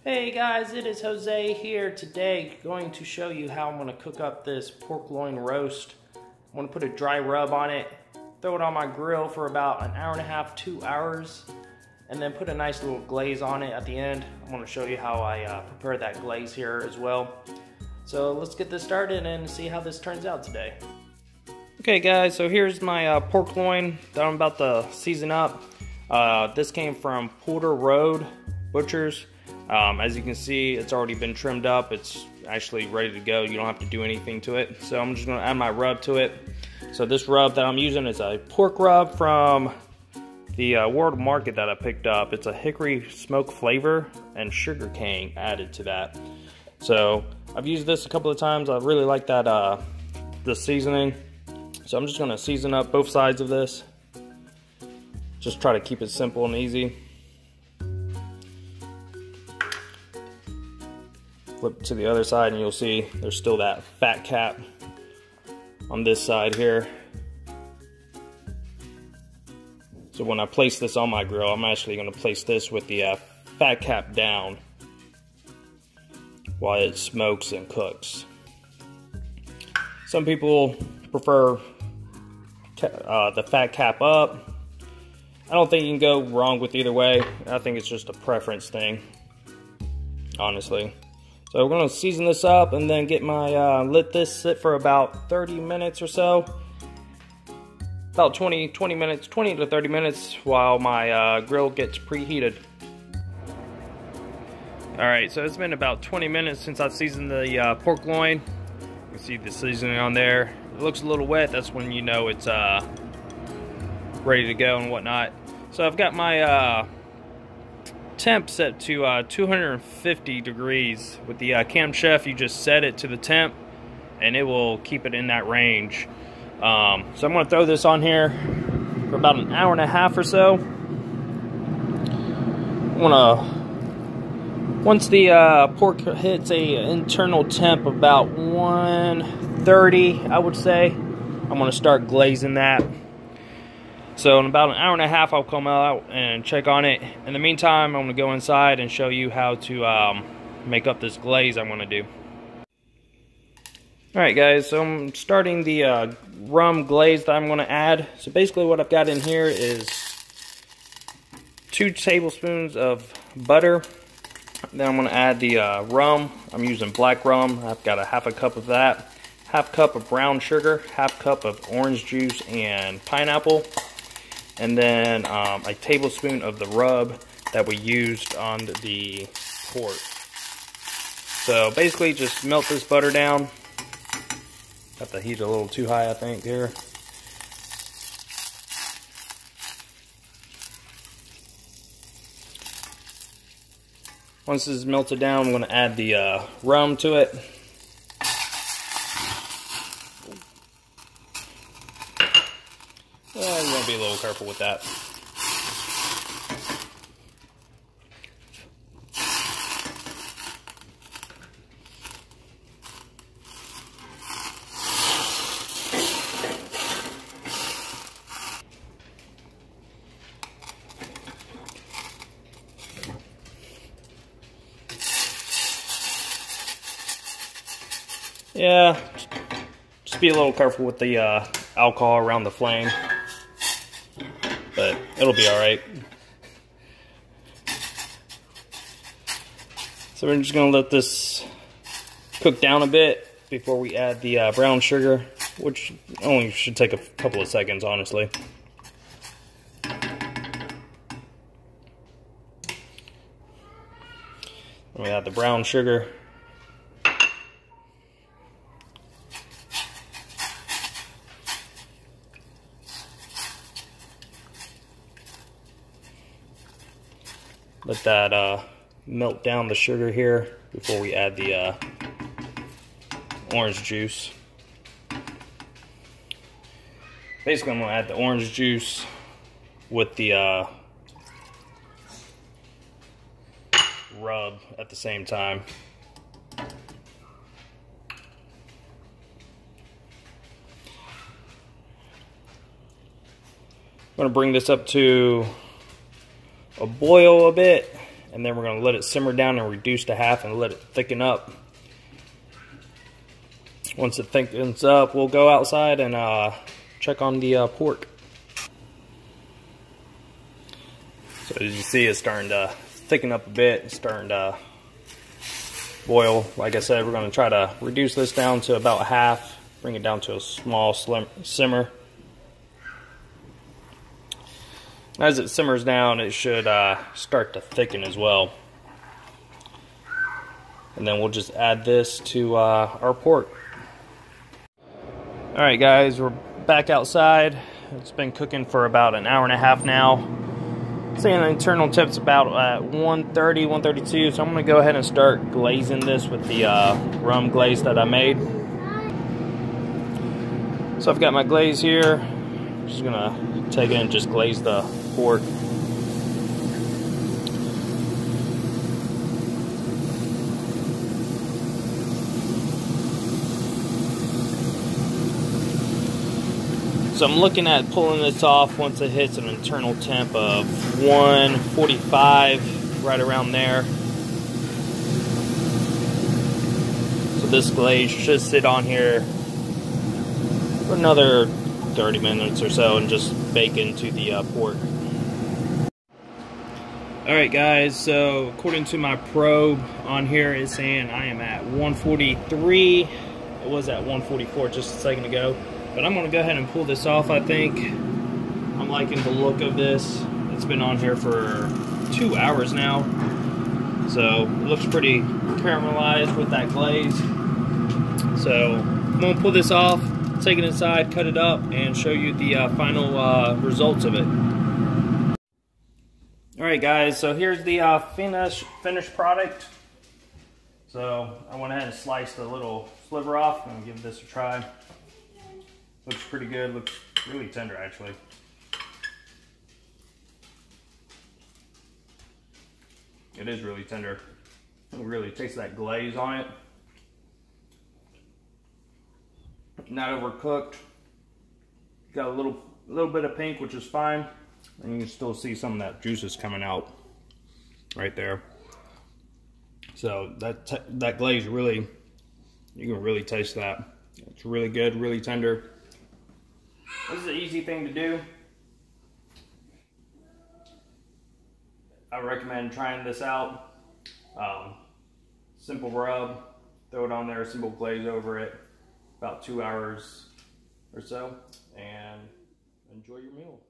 Hey guys, it is Jose here today, going to show you how I'm going to cook up this pork loin roast. I'm going to put a dry rub on it, throw it on my grill for about an hour and a half, 2 hours, and then put a nice little glaze on it at the end. I'm going to show you how I prepare that glaze here as well. So let's get this started and see how this turns out today. Okay guys, so here's my pork loin that I'm about to season up. This came from Porter Road Butchers. As you can see, it's already been trimmed up. It's actually ready to go. You don't have to do anything to it. So I'm just going to add my rub to it. So this rub that I'm using is a pork rub from the World Market that I picked up. It's a hickory smoke flavor and sugar cane added to that. So I've used this a couple of times. I really like that the seasoning. So I'm just going to season up both sides of this. Just try to keep it simple and easy. Flip to the other side and you'll see there's still that fat cap on this side here. So when I place this on my grill, I'm actually going to place this with the fat cap down while it smokes and cooks. Some people prefer the fat cap up. I don't think you can go wrong with either way. I think it's just a preference thing, honestly. So we're going to season this up and then get my, let this sit for about 30 minutes or so. About 20 to 30 minutes while my grill gets preheated. Alright, so it's been about 20 minutes since I've seasoned the pork loin. You can see the seasoning on there. It looks a little wet, that's when you know it's ready to go and whatnot. So I've got my temp set to 250 degrees. With the Cam Chef, you just set it to the temp and it will keep it in that range. So I'm going to throw this on here for about an hour and a half or so. Once the pork hits a internal temp about 130, I would say, I'm going to start glazing that. So in about an hour and a half, I'll come out and check on it. In the meantime, I'm going to go inside and show you how to make up this glaze I'm going to do. Alright guys, so I'm starting the rum glaze that I'm going to add. So basically what I've got in here is 2 tablespoons of butter. Then I'm going to add the rum. I'm using black rum. I've got a half a cup of that. Half cup of brown sugar. Half cup of orange juice and pineapple. And then a tablespoon of the rub that we used on the pork. So basically just melt this butter down. Got the heat a little too high, I think, here. Once this is melted down, I'm going to add the rum to it. Well, you want to be a little careful with that. Yeah, just be a little careful with the alcohol around the flame. But it'll be alright. So we're just going to let this cook down a bit before we add the brown sugar, which only should take a couple of seconds, honestly. We add the brown sugar. Let that melt down the sugar here before we add the orange juice. Basically, I'm going to add the orange juice with the rub at the same time. I'm going to bring this up to a boil a bit, and then we're going to let it simmer down and reduce to half and let it thicken up. Once it thickens up, we'll go outside and check on the pork. So as you see, it's starting to thicken up a bit. It's starting to boil. Like I said, we're going to try to reduce this down to about half, bring it down to a small simmer. As it simmers down, it should start to thicken as well. And then we'll just add this to our pork. Alright guys, we're back outside. It's been cooking for about an hour and a half now. Saying the internal temp's about 130, 132, so I'm going to go ahead and start glazing this with the rum glaze that I made. So I've got my glaze here. I'm just going to take it and just glaze the pork. So I'm looking at pulling this off once it hits an internal temp of 145, right around there. So this glaze should sit on here for another 30 minutes or so and just bake into the pork. Alright guys, so according to my probe on here, it's saying I am at 143. It was at 144 just a second ago. But I'm going to go ahead and pull this off, I think. I'm liking the look of this. It's been on here for 2 hours now. So it looks pretty caramelized with that glaze. So I'm going to pull this off, take it inside, cut it up, and show you the final results of it. Alright guys, so here's the finished product. So I went ahead and sliced a little sliver off and give this a try. Looks pretty good, looks really tender actually. It is really tender. You can really taste that glaze on it. Not overcooked. Got a little bit of pink, which is fine. And you can still see some of that juices coming out right there. So that glaze really, you can really taste that. It's really good, really tender. This is an easy thing to do. I recommend trying this out. Simple rub, throw it on there, simple glaze over it, about 2 hours or so, and enjoy your meal.